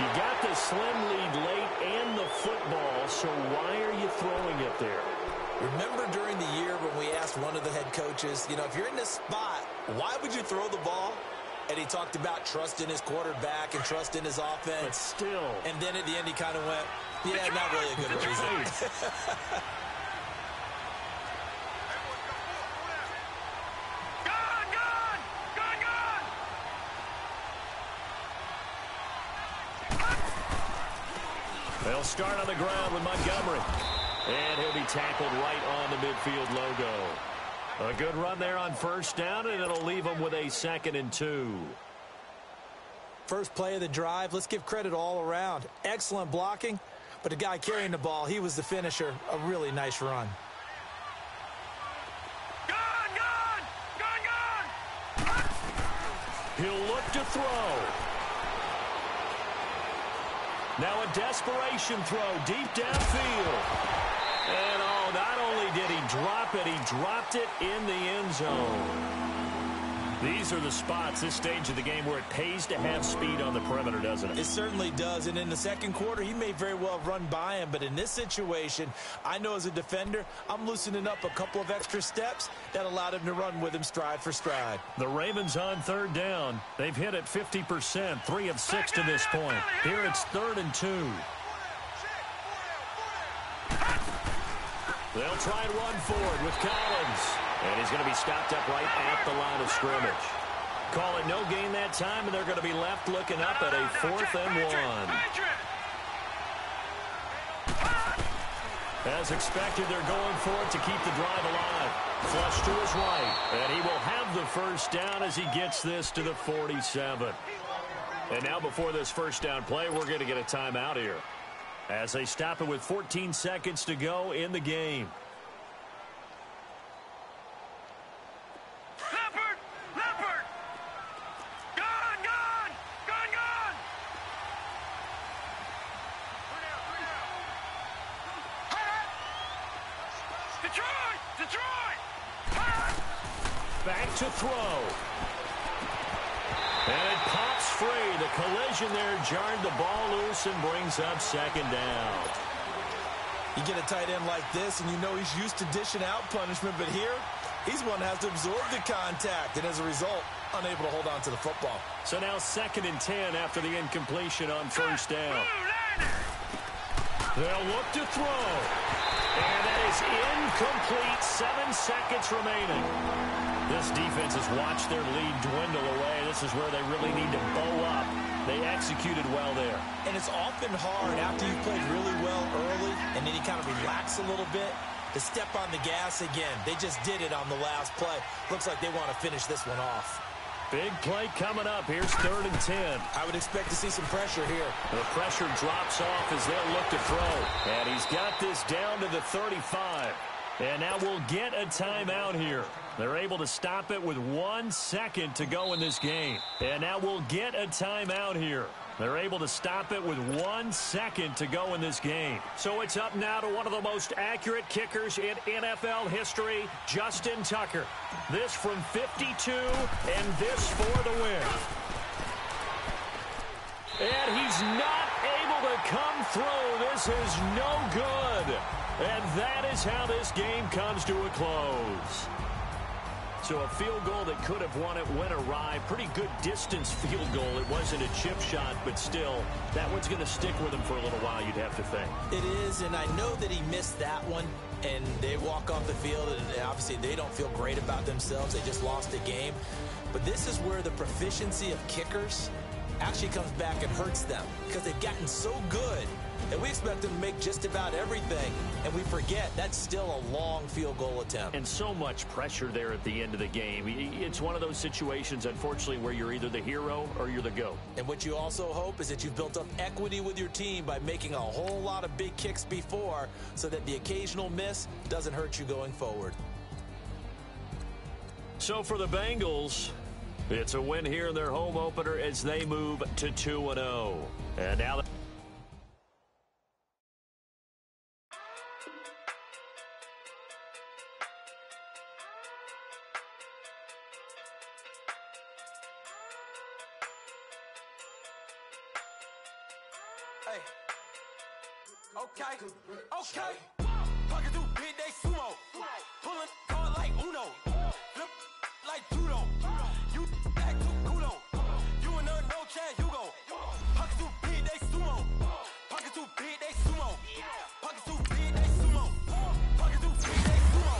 You got the slim lead late and the football, so why are you throwing it there?
Remember during the year when we asked one of the head coaches, if you're in this spot, why would you throw the ball? And he talked about trust in his quarterback and trust in his offense.
But still.
And then at the end he kind of went, yeah, not really a good reason.
They'll start on the ground with Montgomery. And he'll be tackled right on the midfield logo. A good run there on first down, and it'll leave them with a 2nd and 2.
First play of the drive, let's give credit all around. Excellent blocking, but the guy carrying the ball, he was the finisher. A really nice run.
He'll look to throw. Now a desperation throw deep downfield. And not only did he drop it, he dropped it in the end zone. These are the spots, this stage of the game, where it pays to have speed on the perimeter, doesn't it?
It certainly does, and in the second quarter, he may very well run by him, but in this situation, I know as a defender, I'm loosening up a couple of extra steps that allowed him to run with him stride for stride.
The Ravens on 3rd down. They've hit it 50%, 3 of 6 to this point. Here it's 3rd and 2. They'll try and run forward with Collins. And he's going to be stopped up right at the line of scrimmage. Call it no gain that time, and they're going to be left looking up at a 4th and 1. As expected, they're going for it to keep the drive alive. Flush to his right, and he will have the first down as he gets this to the 47. And now before this first down play, we're going to get a timeout here, as they stop it with 14 seconds to go in the game.
Leopard! Gone! Detroit!
Back to throw. And it pops free. The collision there jarred the ball loose and brings up 2nd down.
You get a tight end like this, and you know he's used to dishing out punishment, but here, he's one that has to absorb the contact, and as a result, unable to hold on to the football.
So now 2nd and 10 after the incompletion on first down. They'll look to throw. And that is incomplete. 7 seconds remaining. This defense has watched their lead dwindle away. This is where they really need to bow up. They executed well there.
And it's often hard after you've played really well early and then you kind of relax a little bit to step on the gas again. They just did it on the last play. Looks like they want to finish this one off.
Big play coming up. Here's 3rd and 10.
I would expect to see some pressure here.
The pressure drops off as they'll look to throw. And he's got this down to the 35. And now we'll get a timeout here. They're able to stop it with 1 second to go in this game. And now we'll get a timeout here. They're able to stop it with 1 second to go in this game. So it's up now to one of the most accurate kickers in NFL history, Justin Tucker. This from 52, and this for the win. And he's not able to come through. This is no good. And that is how this game comes to a close. So a field goal that could have won it went awry. Pretty good distance field goal. It wasn't a chip shot, but still, that one's going to stick with him for a little while, you'd have to think.
It is, and I know that he missed that one, and they walk off the field, and obviously they don't feel great about themselves. They just lost a game. But this is where the proficiency of kickers actually comes back and hurts them because they've gotten so good that we expect them to make just about everything, and we forget that's still a long field goal attempt.
And so much pressure there at the end of the game. It's one of those situations, unfortunately, where you're either the hero or you're the GOAT.
And what you also hope is that you've built up equity with your team by making a whole lot of big kicks before so that the occasional miss doesn't hurt you going forward.
So for the Bengals, it's a win here in their home opener as they move to 2-0. And now...
Hey. Okay. Pocket through big day sumo. Pulling hard like Uno. Flip like judo. You back to kudo. You and her no Chad Hugo. Pocket through big day sumo. Pocket through big day sumo. Pocket through big day sumo. Pocket through big day sumo.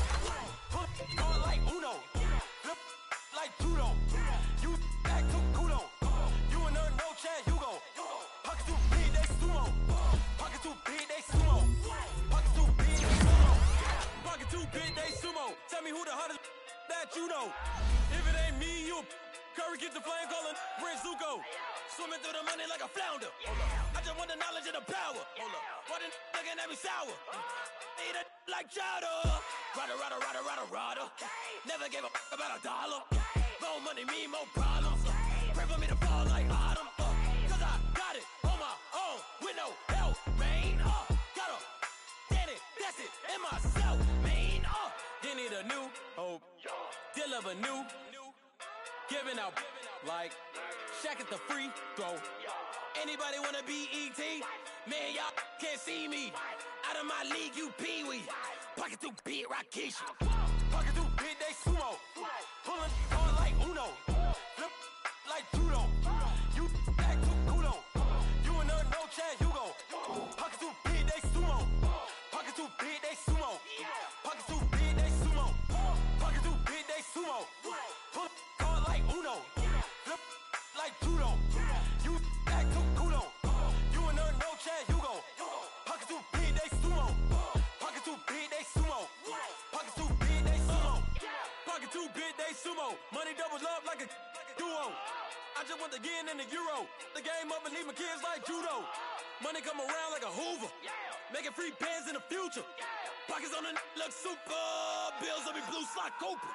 Pulling hard like Uno. Flip like judo. You back to kudo. You and her no Chad Hugo. Pocket through big day sumo. Pocket too big, they sumo. Pocket too big, they sumo. Pocket too big, they sumo. Tell me who the hottest that you know. If it ain't me, you Curry get the flame calling Prince Zuko. Swimming through the money like a flounder. I just want the knowledge and the power. Why the looking at me sour? Eat it like chowder. Rada. Never gave a about a dollar. More money mean more problems. Pray for me to fall like autumn. Cause I got it on my own with no help, man. Gotta get it, that's it, in myself, man. You need a new hope, deliver new, giving out like Shaq at the free throw. Anybody wanna be ET? Man, y'all can't see me. Out of my league, you pee-wee. Pocket too big, Rakishi. Pocket too big, they sumo. Pulling hard like Uno. Flip like judo. You back to kudo. You and her no Chad Hugo. Pocket too big, they sumo. Pocket too big, they sumo. Pocket too big, they sumo. Pocket too big, they sumo. Pull hard like Uno. Flip like judo. You back to kudo. You and her no Chad Hugo. Pocket too big, they sumo. Pocket too big, they sumo. Pocket too big, they sumo. Pocket too big, they sumo. Money doubles up like a duo. I just want the yen and the euro. The game up and leave my kids like judo. Money come around like a Hoover. Making free bands in the future. Pockets on the look super. Bills on me blue slot Cooper.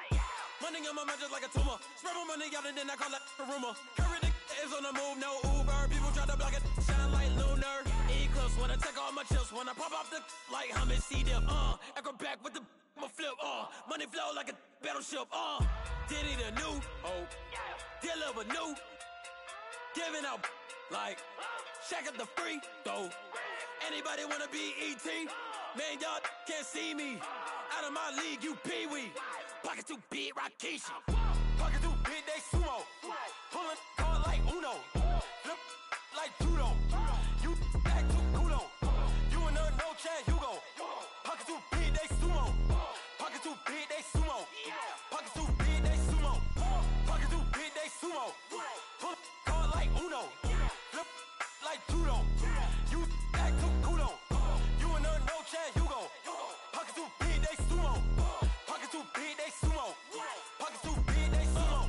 Money on my mind just like a tumor. Spread my money out and then I call that a rumor. Curry the is on the move, no Uber. People try to block it, shine like lunar. Eclipse when I take all my chips. When I pop off the like hummus, see them. Echo back with the my flip. Money flow like a battleship. Diddy the new hope. Deliver new. Giving out like Shaq at the free throw. Anybody wanna be ET? Man, y'all can't see me. Out of my league, you pee-wee. Pocket too big, Rakishi. Pocket too big, they sumo. Pulling hard like Uno. Flip like judo. You back to kudo. You and her no Chad Hugo. Pocket too big, they sumo. Pocket too big, they sumo. Pocket too big, they sumo. Pocket too big, they sumo. Pull hard like Uno. Flip like judo. You back to kudo. You and her no Chad Hugo. Pocket too big, they sumo. Pocket too big, they sumo. Pocket too big, they sumo.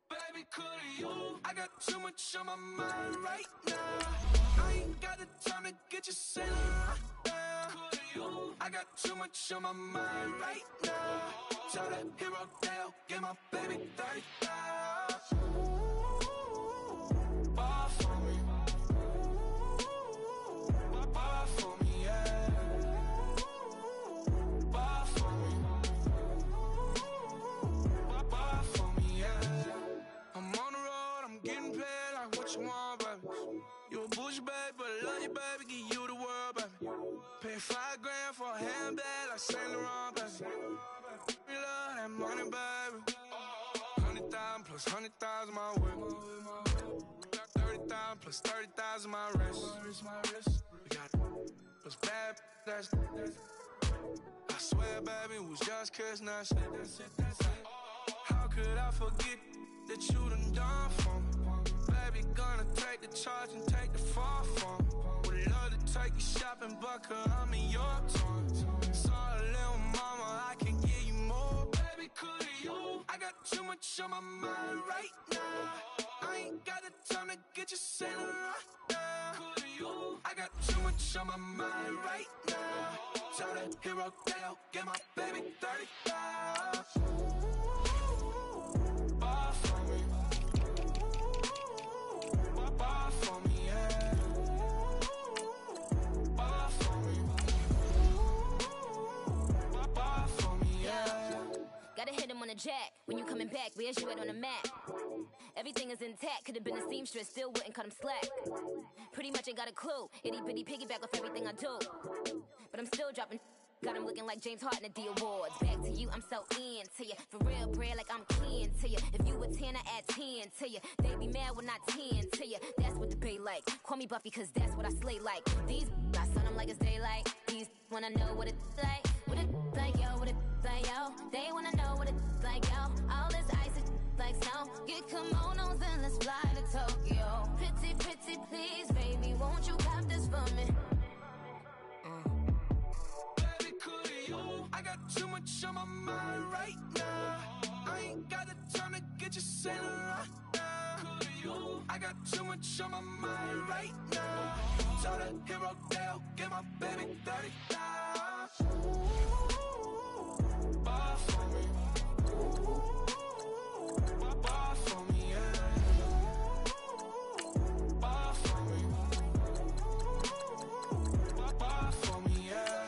Baby, could you? I got too much on my mind right now. I ain't got the time to get you sailing right now. Could you? I got too much on my mind right now. Tell that hero Dale, get my baby 30,000. Ball for me. Ball for me, yeah. Ball for me. money, baby, give you the world, baby. Pay $5 grand for a handbag like Saint Laurent, baby. We love that money, baby. 100,000 plus 100,000 my whip. 30,000 plus 30,000 my wrist. We got plus bad, that's I swear, baby, it was just kiss, that's it. How could I forget that you done for me? Baby, gonna take the charge and take the fall from me. Would love to take you shopping, but I'm in your toys. Sorry, little mama, I can give you more. Baby, could you? I got too much on my mind right now. I ain't got the time to get you sailing right now. Could you? I got too much on my mind right now. Tell the hero that I'll get my baby 35. Buy for me. Buy for me, yeah. Buy for me. Buy for me, yeah.
Gotta hit him on the jack. When you coming back, where's you at on the map? Everything is intact. Could've been a seamstress, still wouldn't cut him slack. Pretty much ain't got a clue. Itty bitty piggyback off everything I do. But I'm still dropping. Got him looking like James Harden at the awards. Back to you, I'm so into you. For real, bread, like I'm keen to you. If you a 10, I add 10 to you. They be mad when I 10 to you. That's what the bay like. Call me Buffy, cause that's what I slay like. These, I son them like it's daylight. These wanna know what it's like. What it like, yo, what it like, yo. They wanna know what it's like, yo. All this ice is like snow. Get kimonos and let's fly to Tokyo. Pretty, pretty, please, baby, won't you cop this for me?
I got too much on my mind right now. I ain't got the time to get you sailing right now. I got too much on my mind right now. Tell the hero that I'll get my baby 35. Buy for me. Buy for me, yeah. Buy for me. Buy for me, yeah.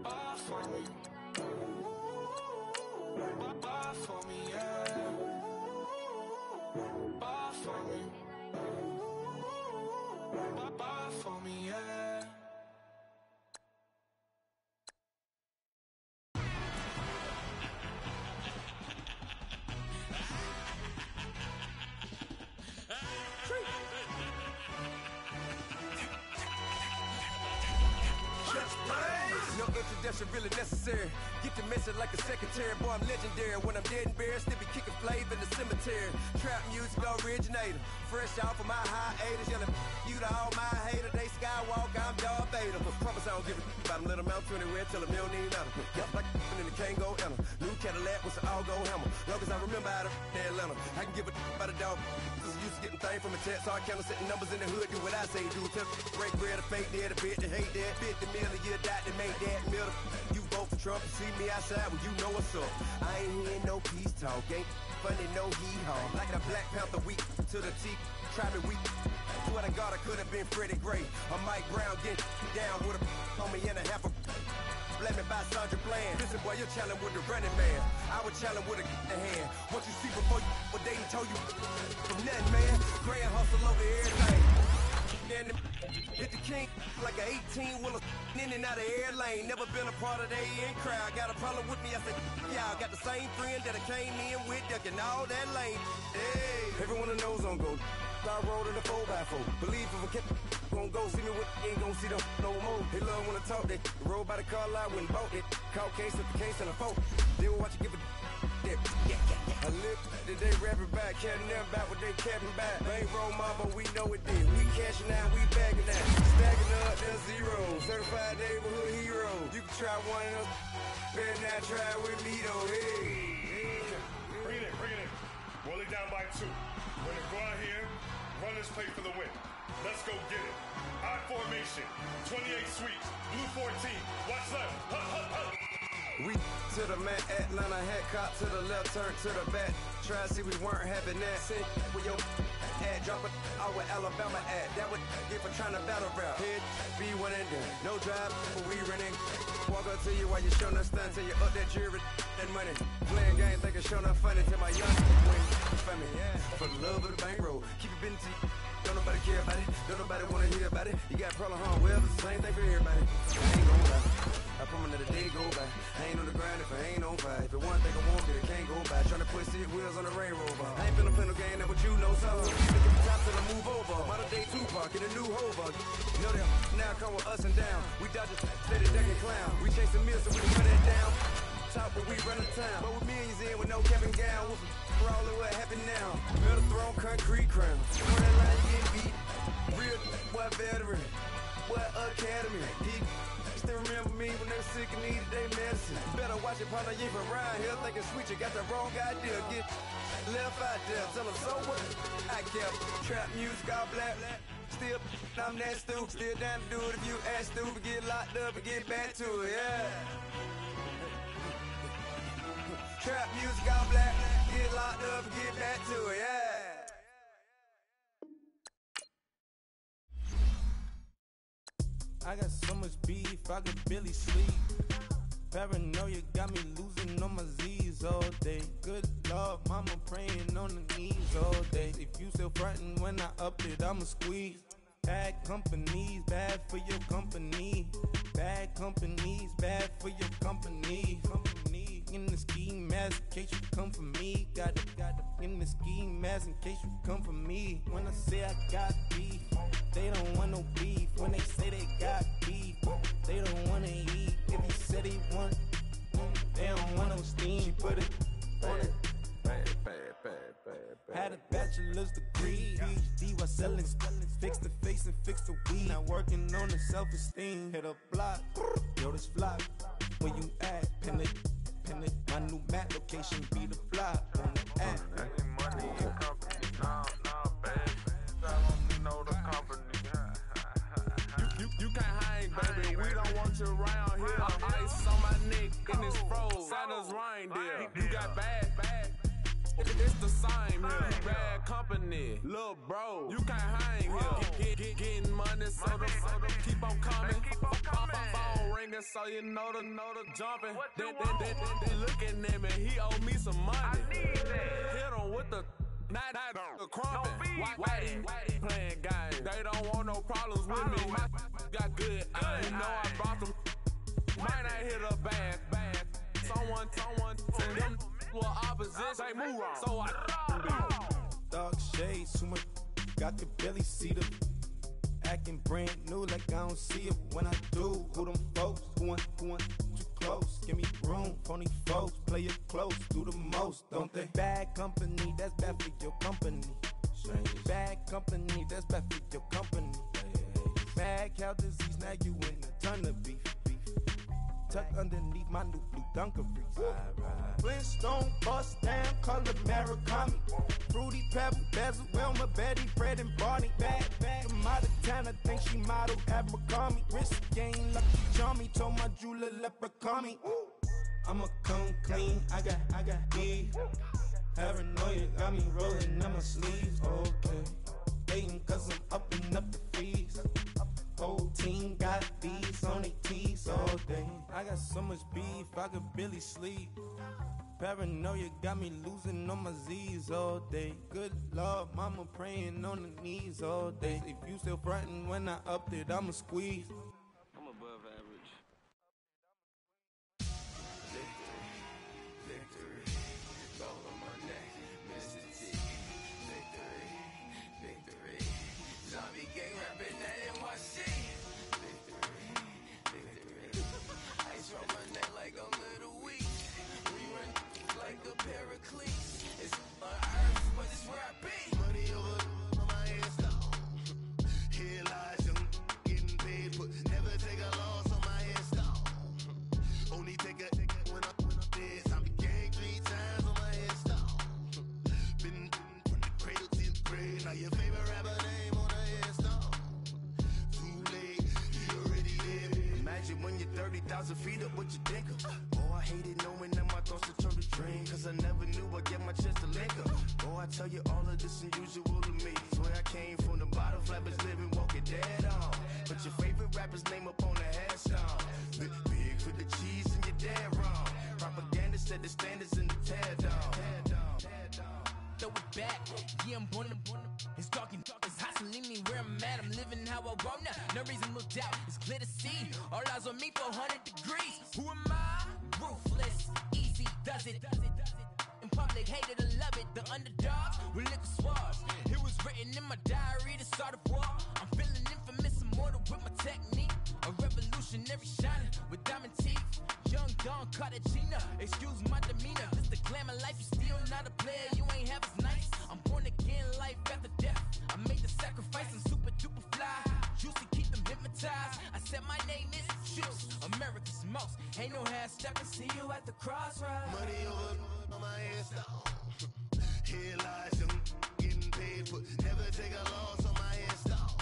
Buy for me. Buy for me, yeah. Buy for me. Buy for me, yeah.
No introduction really necessary. Get the message like a secretary. Boy, I'm legendary. When I'm dead and buried, still be kicking flavor in the cemetery. Trap music originator. Fresh off of my hiatus. Yelling you to all my haters. They skywalk, I'm Darth Vader. Promise I don't give a about them. Let them out to anywhere. Tell them they don't need matter. Just like and the can't go enter. New Cadillac with an all-go hammer. Long as I remember out of Atlanta. I can give a about a dog. Used to getting things from a text. So I count setting numbers in the hood. Do what I say do. Tell break bread, a fake dead, a bit to hate that. 50 million, you die to make that middle. You vote for Trump, you see me outside, well, you know what's up. I ain't hearing no peace talk, ain't funny, no hee-haw. Like a Black Panther weak to the teeth, try me weak. Swear to God, I could have been Freddie Gray. Or Mike Brown getting down with a on me and a half a let me buy Sandra Bland. Listen, boy, you're challenging with the running man. I would challenge with a hand. What you see before you, what they done told you from nothing, man. Grand hustle over everything. And hit the king like an 18-wheeler in and out of air lane. Never been a part of the in crowd. Got a problem with me, I said, y'all got the same friend that I came in with, ducking all that lane. Hey, everyone knows on go. I rolled in the 4x4. Believe if I kept gon' go see me with ain't gon' see them no more. They love when I talk that. Roll by the car lot when bought it. Caught case with the case and a phone. They will watch you give a that. I live today rapping back, catching them back what they capping back. Bankroll mama, we know it did. We cashing out, we bagging that. Stacking up, there's zero. Certified neighborhood hero. You can try one of them. Better not try with me though. Hey.
Bring it in. Roll it down by 2. We're gonna go out here, run this play for the win. Let's go get it. I formation, 28 sweeps, blue 14. Watch left. Hup, hup, hup.
We to the man, Atlanta head cop to the left, turn to the back. Try to see we weren't having that. Sit with your ad, drop it out with Alabama ad. That would get for trying to battle rap. Head, be one and done. No drive, but we running. Walk up to you while you showing us stunts till you up that jury and money. Playing games, thinking showing up funny till my young win for me. For the love of the bankroll, keep it busy. Don't nobody care about it. Don't nobody wanna hear about it. You got a problem, huh? Well, it's the same thing for everybody. I ain't gon' lie. I promise that a day go by. I ain't on the grind if I ain't on fire. If it one thing I want, then it can't go by. Tryna put 6 wheels on the railroad bar. I ain't finna play no game, that what you know, so look at the top till I move over. Modern day Tupac in a new hover. You know that now come with us and down. We dodge the steady duck and clown. We chase the meal so we can run it down. Top but we run the town. But with millions in with no cap and gown. We're all in what happened now. Metal throne, concrete crown. On that line you getting beat. Real what veteran. What academy. He still remember me when they were sick and needed their medicine. Better watch it, partner, you from around here thinking sweet, you got the wrong idea. Get left out there, tell them so what? I kept trap music all black. Still, I'm that stupid. Still down to do it if you ask stupid. Get locked up and get back to it, yeah. Trap music all black. Get locked up and get back to it, yeah.
I got so much beef, I could barely sleep. Paranoia got me losing on my Z's all day. Good Lord, mama praying on the knees all day. If you still frontin' when I up it, I'ma squeeze. Bad companies, bad for your company. Bad companies, bad for your company. In the ski mask in case you come for me. Got it in the ski mask in case you come for me. When I say I got beef, they don't want no beef. When they say they got beef, they don't wanna eat. If you said they want, they don't want no steam. Put it on it. Had a bachelor's degree, PhD while selling. Fix the face and fix the weed. Now working on the self-esteem. Hit a block, yo this flock. Where you at? Pin it. My new map location be the flop on the app.
Money and company, no, baby. I don't know the company. You can't hang, baby. We don't want you around here. Ice on my neck and it's froze. Santa's reindeer. You got bad. It's the same here. Bad company, little bro. You can't hang here. Getting money, so the keep on coming. Phone ringing, so you know the jumping. They looking at me, he owe me some money. Hit him with the not the crumping. Why they playing games? They don't want no problems with me. My got good. You know I brought them. Might not hit a bad. Someone tell them. Well, opposition, they move wrong. So I
dark shades, too much. I could barely see them. Acting brand new, like I don't see it when I do. Who them folks? Who want too close? Give me room, phony folks. Play it close, do the most, don't they? Bad company, that's bad for your company. Bad company, that's bad for your company. Mad cow disease, now you in a ton of beef. Tuck underneath my new blue Dunkaroos. Flintstone bust down, color Murakami. Fruity Pebble, Basil, Wilma, Betty, Fred, and Barney. Bad from out of town, I think she model Abercrombie. Wrist game, lucky charmy, told my jeweler leprechaun. I'ma come clean, I got beef. Paranoia got me rolling on my sleeves. Okay, hating cause I'm upping up the fees. Whole team got beats on their teeth all day. I got so much beef, I could barely sleep. Paranoia got me losing on my Z's all day. Good Lord, mama praying on the knees all day. If you still frontin' when I upped it, I'ma squeeze.
I'm above average.
Victory, all on my neck, Mr. T. Victory, zombie gang rapping that NYC. Victory, ice on my neck like a little weak. We run like a Pericles. It's on earth, but it's where I be. Money over on my headstone. Here lies young, getting paid for. Never take a loss on my headstone. Only take a when I'm dead. Zombie gang 3 times on my headstone. Been from the cradle to the grave. Now your favorite rapper name on a headstone. Too late, you already there. Imagine when you're 30,000 feet up, what you think of? Oh, I hated knowing that my thoughts would turn to dream. Cause I never knew I'd get my chance to link up. Oh, I tell you all of this unusual to me. Swear I came from the bottom, flappers living, walking dead on. Put your favorite rapper's name up on the headstone. Big for the cheese and you're dead wrong. Propaganda set the standards in the tear down.
throw it back. Yeah, I'm born to. It's dark and it's hot, so leave me where I'm at. I'm living how I want now. No reason to look out. It's clear to see. All eyes on me for 100 degrees. Who am I? Ruthless. Easy does it. In public, hated or love it. The underdogs with liquor swabs. It was written in my diary to start a war. I'm feeling infamous, immortal with my technique. A revolutionary shining with diamond teeth. Young Don Cartagena, excuse my demeanor. This the glamour life, you still not a player. You ain't half as nice. I'm born again, life after death. I made the sacrifice, I'm super duper fly. Used to keep them hypnotized. I said my name is Juice, America's most. Ain't no half stepping, see you at the crossroads.
Money over on my headstone. Here lies young, getting paid for. Never take a loss on my headstone.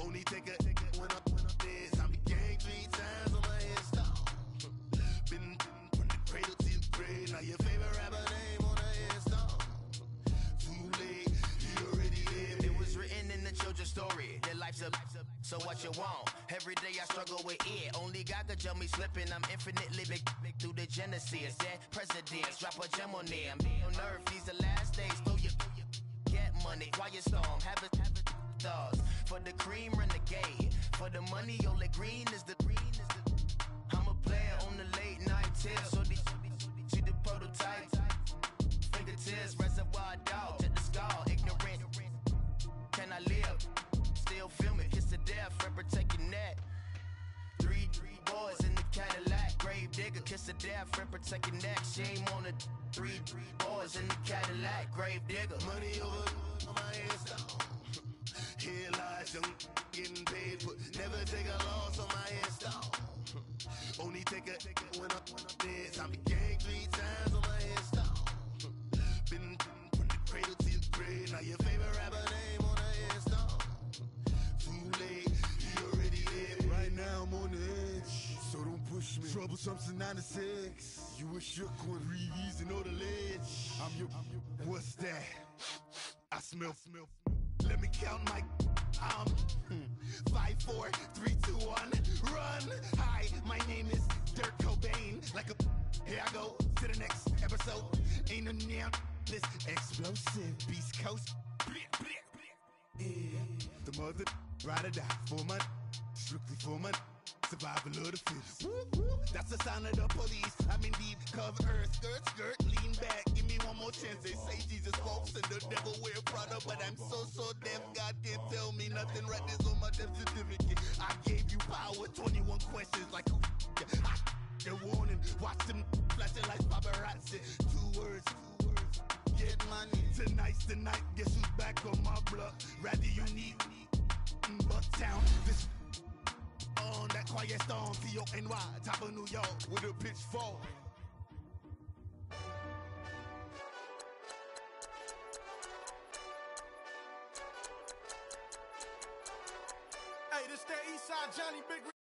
Only take a when I'm dead. I be gang 3 times on my headstone. Been from the cradle to the grave. Now your favorite rapper name on the headstone. Too late, you already lived.
It was written in the children's story. Their life's a so what you want? Every day I struggle with it. Only God could jump me slipping. I'm infinitely big through the genesis. Dead presidents, drop a gem on them. On earth, these the last days. Throw your get money, quiet storm. Have it thoughts. For the cream, renegade. For the money, only green is the. I'm a player on the late night tip. So see the prototype. Fingertips, reservoir dog. Check the skull, ignorant. Can I live? Still film it, kiss to death, friend protect your neck. Three boys in the Cadillac, grave digger, kiss to death, friend protect your neck. Shame on the three boys in the Cadillac, grave digger.
Money over on my headstone. Here lies young, getting paid for. Never take a loss on my headstone. Only take a when I'm dead. I be gang 3 times on my headstone. Been from the cradle to the grave. Now your favorite rapper name on the headstone. Too late, you already lived.
Right now I'm on the edge, so don't push me. Troublesome since 96. You a shook one, breathe easy, know the ledge. I'm your. What's that? I smell.
Let me count my 5, 4, 3, 2, 1, run. Hi, my name is Dirk Cobain. Like a here I go to the next episode. Ain't no damn this explosive Beast Coast. Yeah.
The mother ride or die for my strictly for my survival of the fittest.
That's the sign of the police. I'm in deep cover earth, skirt, lean back. Give me one more chance. They say Jesus walks and the devil wear Prada, but I'm so deaf. God can't tell me nothing. Right this on my death certificate. I gave you power. 21 questions like who? The warning. Watch them flashing like paparazzi. 2 words. Get money. Tonight's the night. Guess who's back on my block? Rather unique. Bucktown. This. On that quiet storm, T-O-N-Y, top of New York, with a pitchfork.
Hey, this that Eastside Johnny Big.